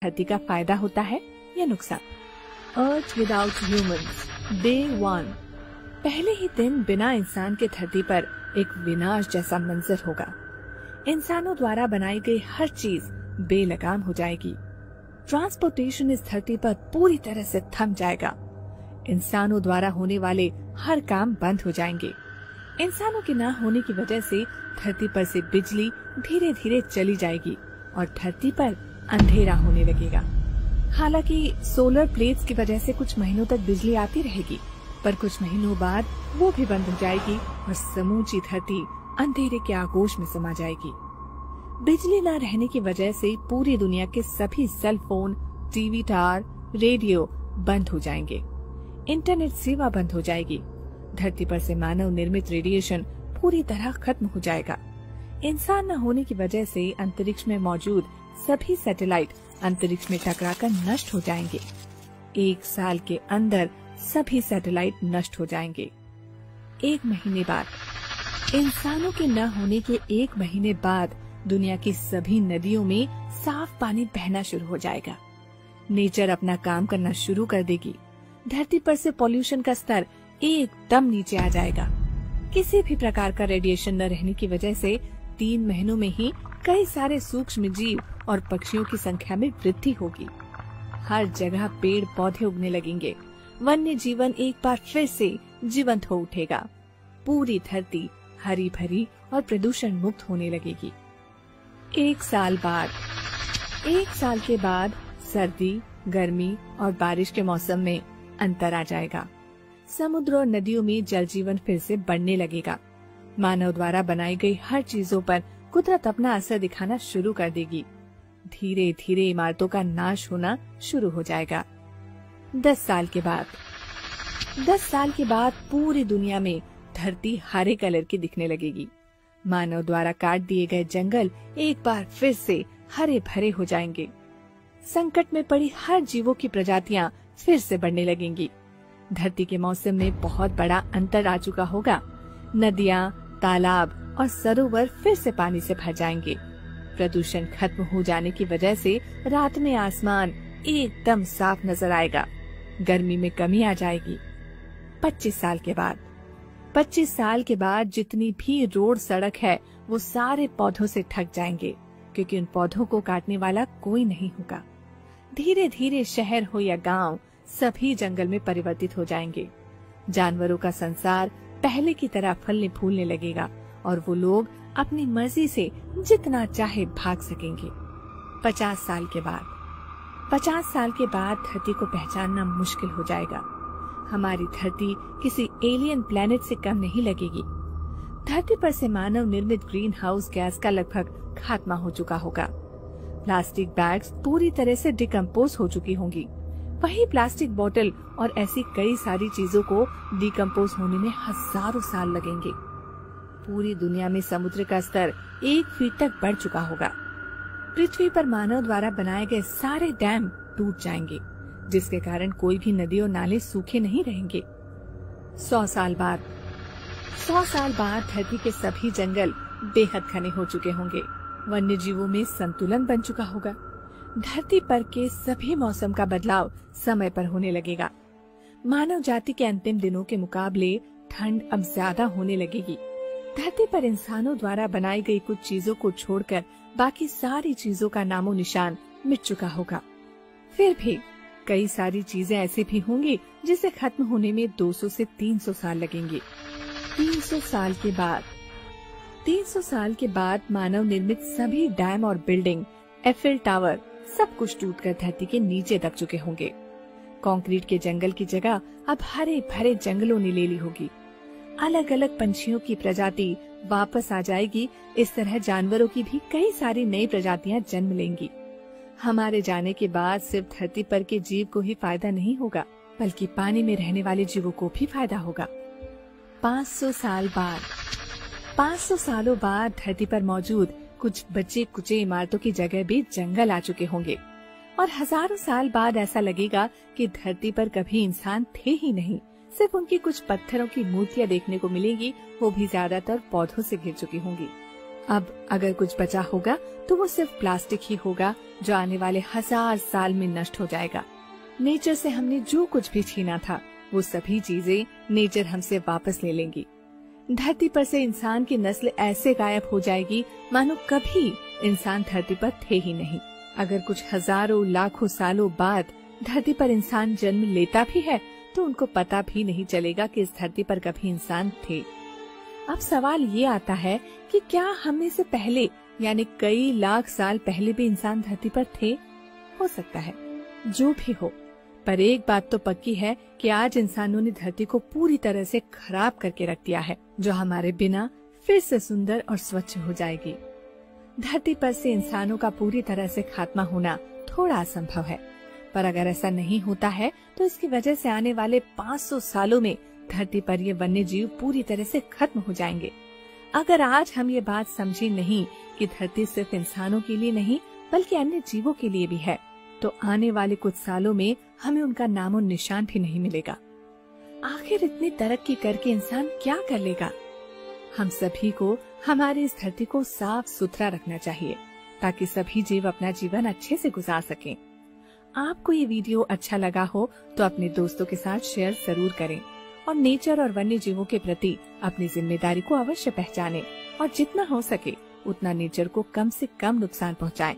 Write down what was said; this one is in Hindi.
धरती का फायदा होता है या नुकसान। अर्थ विदाउट ह्यूमंस, डे 1। पहले ही दिन बिना इंसान के धरती पर एक विनाश जैसा मंजर होगा। इंसानों द्वारा बनाई गई हर चीज बेलगाम हो जाएगी। ट्रांसपोर्टेशन इस धरती पर पूरी तरह से थम जाएगा। इंसानों द्वारा होने वाले हर काम बंद हो जाएंगे। इंसानों के न होने की वजह से धरती पर से बिजली धीरे धीरे चली जाएगी और धरती पर अंधेरा होने लगेगा। हालांकि सोलर प्लेट्स की वजह से कुछ महीनों तक बिजली आती रहेगी, पर कुछ महीनों बाद वो भी बंद हो जाएगी और समूची धरती अंधेरे के आगोश में समा जाएगी। बिजली न रहने की वजह से पूरी दुनिया के सभी cell phone, TV tower, radio बंद हो जाएंगे। इंटरनेट सेवा बंद हो जाएगी। धरती पर से मानव निर्मित रेडिएशन पूरी तरह खत्म हो जाएगा। इंसान न होने की वजह से अंतरिक्ष में मौजूद सभी सैटेलाइट अंतरिक्ष में टकराकर नष्ट हो जाएंगे। 1 साल के अंदर सभी सैटेलाइट नष्ट हो जाएंगे। 1 महीने बाद, इंसानों के न होने के 1 महीने बाद दुनिया की सभी नदियों में साफ पानी बहना शुरू हो जाएगा। नेचर अपना काम करना शुरू कर देगी। धरती पर से पॉल्यूशन का स्तर एकदम नीचे आ जाएगा। किसी भी प्रकार का रेडिएशन न रहने की वजह से 3 महीनों में ही कई सारे सूक्ष्म जीव और पक्षियों की संख्या में वृद्धि होगी। हर जगह पेड़ पौधे उगने लगेंगे। वन्य जीवन एक बार फिर से जीवंत हो उठेगा। पूरी धरती हरी भरी और प्रदूषण मुक्त होने लगेगी। 1 साल बाद, 1 साल के बाद सर्दी, गर्मी और बारिश के मौसम में अंतर आ जाएगा। समुद्र और नदियों में जल जीवन फिर से बढ़ने लगेगा। मानव द्वारा बनाई गई हर चीजों पर कुदरत अपना असर दिखाना शुरू कर देगी। धीरे धीरे इमारतों का नाश होना शुरू हो जाएगा। 10 साल के बाद, 10 साल के बाद पूरी दुनिया में धरती हरे कलर की दिखने लगेगी। मानव द्वारा काट दिए गए जंगल एक बार फिर से हरे भरे हो जाएंगे। संकट में पड़ी हर जीवों की प्रजातियां फिर से बढ़ने लगेंगी। धरती के मौसम में बहुत बड़ा अंतर आ चुका होगा। नदियां, तालाब और सरोवर फिर से पानी से भर जाएंगे। प्रदूषण खत्म हो जाने की वजह से रात में आसमान एकदम साफ नजर आएगा। गर्मी में कमी आ जाएगी। 25 साल के बाद, 25 साल के बाद जितनी भी रोड सड़क है वो सारे पौधों से ढक जाएंगे, क्योंकि उन पौधों को काटने वाला कोई नहीं होगा। धीरे धीरे शहर हो या गांव, सभी जंगल में परिवर्तित हो जाएंगे। जानवरों का संसार पहले की तरह फलने फूलने लगेगा और वो लोग अपनी मर्जी से जितना चाहे भाग सकेंगे। 50 साल के बाद, 50 साल के बाद धरती को पहचानना मुश्किल हो जाएगा। हमारी धरती किसी एलियन प्लेनेट से कम नहीं लगेगी। धरती पर से मानव निर्मित ग्रीन हाउस गैस का लगभग खात्मा हो चुका होगा। प्लास्टिक बैग्स पूरी तरह से डिकम्पोज हो चुकी होंगी। वही प्लास्टिक बोतल और ऐसी कई सारी चीजों को डिकम्पोज होने में हजारों साल लगेंगे। पूरी दुनिया में समुद्र का स्तर 1 फीट तक बढ़ चुका होगा। पृथ्वी पर मानव द्वारा बनाए गए सारे डैम टूट जाएंगे, जिसके कारण कोई भी नदी और नाले सूखे नहीं रहेंगे। 100 साल बाद, 100 साल बाद धरती के सभी जंगल बेहद घने हो चुके होंगे। वन्य जीवों में संतुलन बन चुका होगा। धरती पर के सभी मौसम का बदलाव समय पर होने लगेगा। मानव जाति के अंतिम दिनों के मुकाबले ठंड अब ज्यादा होने लगेगी। धरती पर इंसानों द्वारा बनाई गई कुछ चीजों को छोड़कर बाकी सारी चीजों का नामो निशान मिट चुका होगा। फिर भी कई सारी चीजें ऐसी भी होंगी जिसे खत्म होने में 200 से 300 साल लगेंगे। 300 साल के बाद, 300 साल के बाद मानव निर्मित सभी डैम और बिल्डिंग, एफिल टावर सब कुछ टूटकर धरती के नीचे दब चुके होंगे। कंक्रीट के जंगल की जगह अब हरे भरे जंगलों ने ले ली होगी। अलग अलग पंछियों की प्रजाति वापस आ जाएगी। इस तरह जानवरों की भी कई सारी नई प्रजातियां जन्म लेंगी। हमारे जाने के बाद सिर्फ धरती पर के जीव को ही फायदा नहीं होगा, बल्कि पानी में रहने वाले जीवों को भी फायदा होगा। 500 साल बाद, 500 सालों बाद धरती पर मौजूद कुछ बचे कुचे इमारतों की जगह भी जंगल आ चुके होंगे और हजारों साल बाद ऐसा लगेगा कि धरती पर कभी इंसान थे ही नहीं। सिर्फ उनकी कुछ पत्थरों की मूर्तियां देखने को मिलेंगी, वो भी ज्यादातर पौधों से घिर चुकी होंगी। अब अगर कुछ बचा होगा तो वो सिर्फ प्लास्टिक ही होगा, जो आने वाले 1000 साल में नष्ट हो जाएगा। नेचर से हमने जो कुछ भी छीना था, वो सभी चीजें नेचर हमसे वापस ले लेंगी। धरती पर से इंसान की नस्ल ऐसे गायब हो जाएगी मानो कभी इंसान धरती पर थे ही नहीं। अगर कुछ हजारों लाखों सालों बाद धरती पर इंसान जन्म लेता भी है तो उनको पता भी नहीं चलेगा कि इस धरती पर कभी इंसान थे। अब सवाल ये आता है कि क्या हम से पहले यानी कई लाख साल पहले भी इंसान धरती पर थे? हो सकता है, जो भी हो, पर एक बात तो पक्की है कि आज इंसानों ने धरती को पूरी तरह से खराब करके रख दिया है, जो हमारे बिना फिर से सुंदर और स्वच्छ हो जाएगी। धरती पर से इंसानों का पूरी तरह से खात्मा होना थोड़ा असंभव है, पर अगर ऐसा नहीं होता है तो इसकी वजह से आने वाले 500 सालों में धरती पर ये वन्य जीव पूरी तरह से खत्म हो जाएंगे। अगर आज हम ये बात समझे नहीं कि धरती सिर्फ इंसानों के लिए नहीं बल्कि अन्य जीवों के लिए भी है, तो आने वाले कुछ सालों में हमें उनका नामो निशान भी नहीं मिलेगा। आखिर इतनी तरक्की करके इंसान क्या कर लेगा? हम सभी को हमारी इस धरती को साफ सुथरा रखना चाहिए ताकि सभी जीव अपना जीवन अच्छे से गुजार सकें। आपको ये वीडियो अच्छा लगा हो तो अपने दोस्तों के साथ शेयर जरूर करें और नेचर और वन्य जीवों के प्रति अपनी जिम्मेदारी को अवश्य पहचानें और जितना हो सके उतना नेचर को कम से कम नुकसान पहुंचाएं।